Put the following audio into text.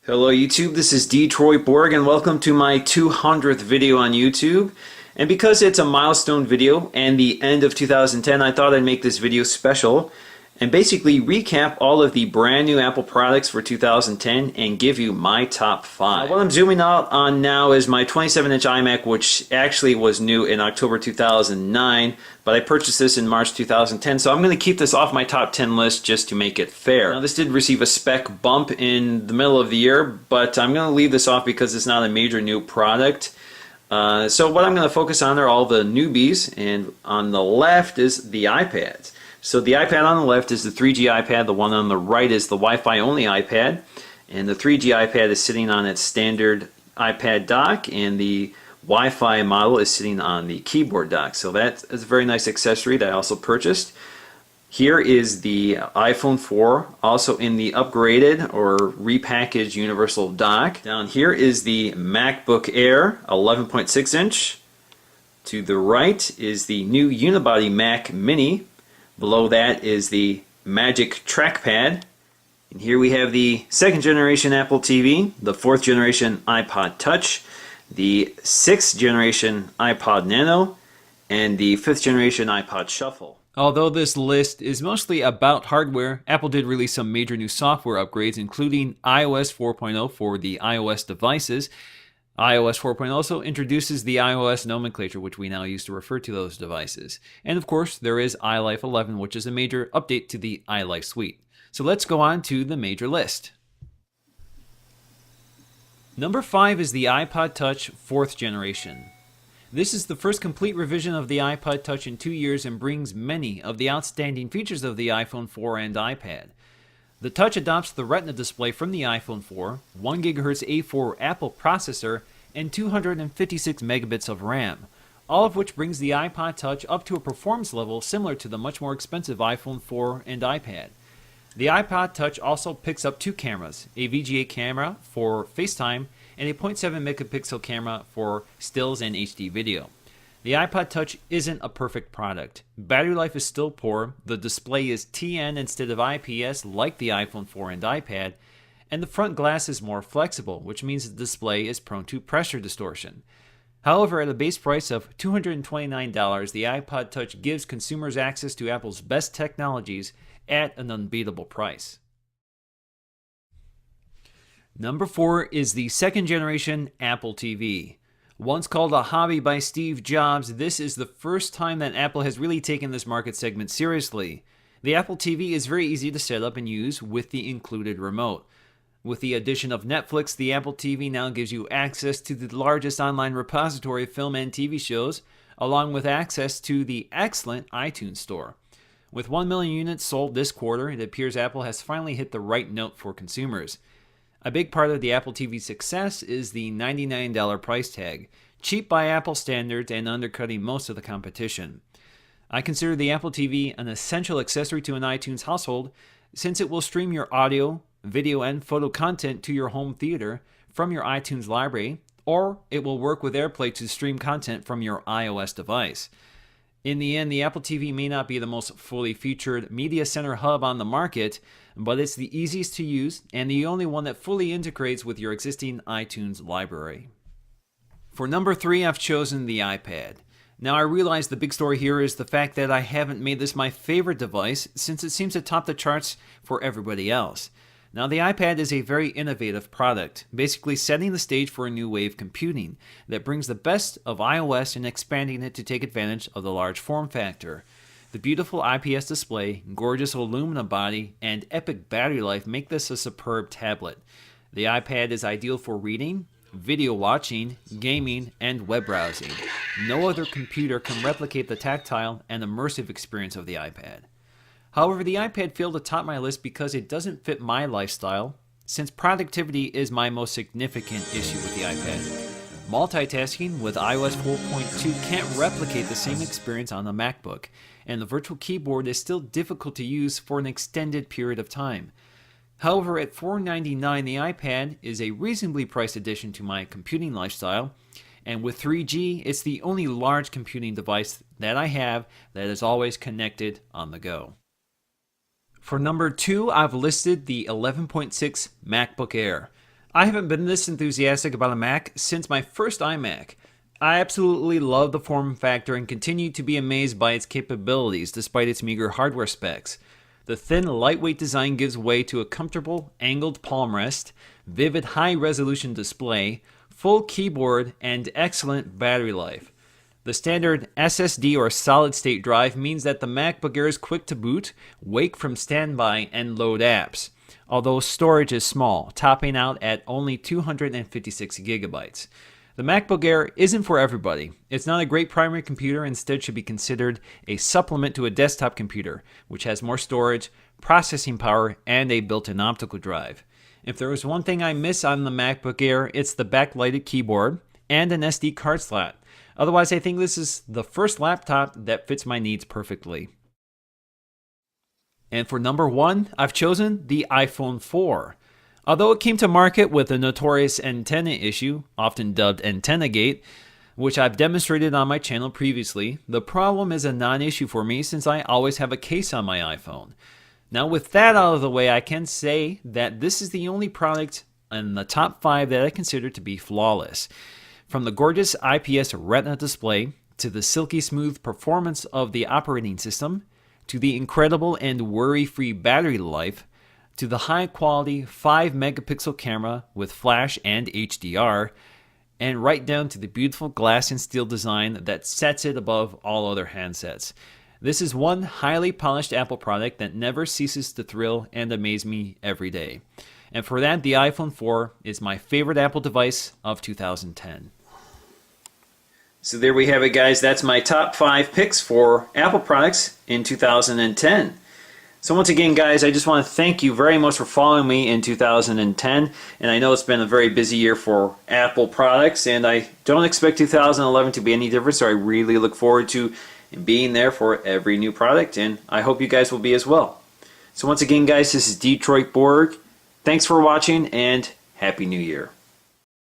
Hello YouTube, this is Detroit Borg and welcome to my 200th video on YouTube. And because it's a milestone video and the end of 2010, I thought I'd make this video special and basically recap all of the brand new Apple products for 2010 and give you my top 5. What I'm zooming out on now is my 27-inch iMac, which actually was new in October 2009, but I purchased this in March 2010, so I'm going to keep this off my top 10 list just to make it fair. Now, this did receive a spec bump in the middle of the year, but I'm going to leave this off because it's not a major new product. So what I'm going to focus on are all the newbies, and on the left is the iPads. So the iPad on the left is the 3G iPad, the one on the right is the Wi-Fi only iPad, and the 3G iPad is sitting on its standard iPad dock, and the Wi-Fi model is sitting on the keyboard dock. So that's a very nice accessory that I also purchased. Here is the iPhone 4, also in the upgraded or repackaged universal dock. Down here is the MacBook Air 11.6 inch. To the right is the new unibody Mac Mini. Below that is the Magic Trackpad. And here we have the second generation Apple TV, the fourth generation iPod Touch, the sixth generation iPod Nano, and the fifth generation iPod Shuffle. Although this list is mostly about hardware, Apple did release some major new software upgrades, including iOS 4.0 for the iOS devices. iOS 4.0 also introduces the iOS nomenclature, which we now use to refer to those devices. And of course, there is iLife 11, which is a major update to the iLife suite. So let's go on to the major list. Number 5 is the iPod Touch 4th generation. This is the first complete revision of the iPod Touch in 2 years and brings many of the outstanding features of the iPhone 4 and iPad. The Touch adopts the Retina display from the iPhone 4, 1 GHz A4 Apple processor, and 256 megabits of RAM, all of which brings the iPod Touch up to a performance level similar to the much more expensive iPhone 4 and iPad. The iPod Touch also picks up 2 cameras, a VGA camera for FaceTime and a 0.7 megapixel camera for stills and HD video. The iPod Touch isn't a perfect product. Battery life is still poor, the display is TN instead of IPS like the iPhone 4 and iPad, and the front glass is more flexible, which means the display is prone to pressure distortion. However, at a base price of $229, the iPod Touch gives consumers access to Apple's best technologies at an unbeatable price. Number 4 is the second generation Apple TV. Once called a hobby by Steve Jobs, this is the first time that Apple has really taken this market segment seriously. The Apple TV is very easy to set up and use with the included remote. With the addition of Netflix, the Apple TV now gives you access to the largest online repository of film and TV shows, along with access to the excellent iTunes Store. With 1 million units sold this quarter, it appears Apple has finally hit the right note for consumers. A big part of the Apple TV's success is the $99 price tag, cheap by Apple standards and undercutting most of the competition. I consider the Apple TV an essential accessory to an iTunes household since it will stream your audio, video, and photo content to your home theater from your iTunes library, or it will work with AirPlay to stream content from your iOS device. In the end, the Apple TV may not be the most fully featured media center hub on the market, but it's the easiest to use and the only one that fully integrates with your existing iTunes library. For number 3, I've chosen the iPad. Now, I realize the big story here is the fact that I haven't made this my favorite device since it seems to top the charts for everybody else. Now, the iPad is a very innovative product, basically setting the stage for a new wave computing that brings the best of iOS and expanding it to take advantage of the large form factor. The beautiful IPS display, gorgeous aluminum body, and epic battery life make this a superb tablet. The iPad is ideal for reading, video watching, gaming, and web browsing. No other computer can replicate the tactile and immersive experience of the iPad. However, the iPad failed to top my list because it doesn't fit my lifestyle, since productivity is my most significant issue with the iPad. Multitasking with iOS 4.2 can't replicate the same experience on the MacBook, and the virtual keyboard is still difficult to use for an extended period of time. However, at $499, the iPad is a reasonably priced addition to my computing lifestyle, and with 3G, it's the only large computing device that I have that is always connected on the go. For number 2, I've listed the 11.6 MacBook Air. I haven't been this enthusiastic about a Mac since my first iMac. I absolutely love the form factor and continue to be amazed by its capabilities despite its meager hardware specs. The thin, lightweight design gives way to a comfortable, angled palm rest, vivid high-resolution display, full keyboard, and excellent battery life. The standard SSD or solid-state drive means that the MacBook Air is quick to boot, wake from standby, and load apps, although storage is small, topping out at only 256 gigabytes. The MacBook Air isn't for everybody. It's not a great primary computer, instead should be considered a supplement to a desktop computer, which has more storage, processing power, and a built-in optical drive. If there was one thing I miss on the MacBook Air, it's the backlighted keyboard and an SD card slot. Otherwise, I think this is the first laptop that fits my needs perfectly. And for number 1, I've chosen the iPhone 4. Although it came to market with the notorious antenna issue, often dubbed AntennaGate, which I've demonstrated on my channel previously, the problem is a non-issue for me since I always have a case on my iPhone. Now with that out of the way, I can say that this is the only product in the top 5 that I consider to be flawless. From the gorgeous IPS Retina display, to the silky smooth performance of the operating system, to the incredible and worry-free battery life, to the high-quality 5-megapixel camera with flash and HDR, and right down to the beautiful glass and steel design that sets it above all other handsets. This is one highly polished Apple product that never ceases to thrill and amaze me every day. And for that, the iPhone 4 is my favorite Apple device of 2010. So there we have it, guys. That's my top 5 picks for Apple products in 2010. So once again, guys, I just want to thank you very much for following me in 2010. And I know it's been a very busy year for Apple products, and I don't expect 2011 to be any different, so I really look forward to being there for every new product, and I hope you guys will be as well. So once again, guys, this is Detroit Borg. Thanks for watching, and Happy New Year.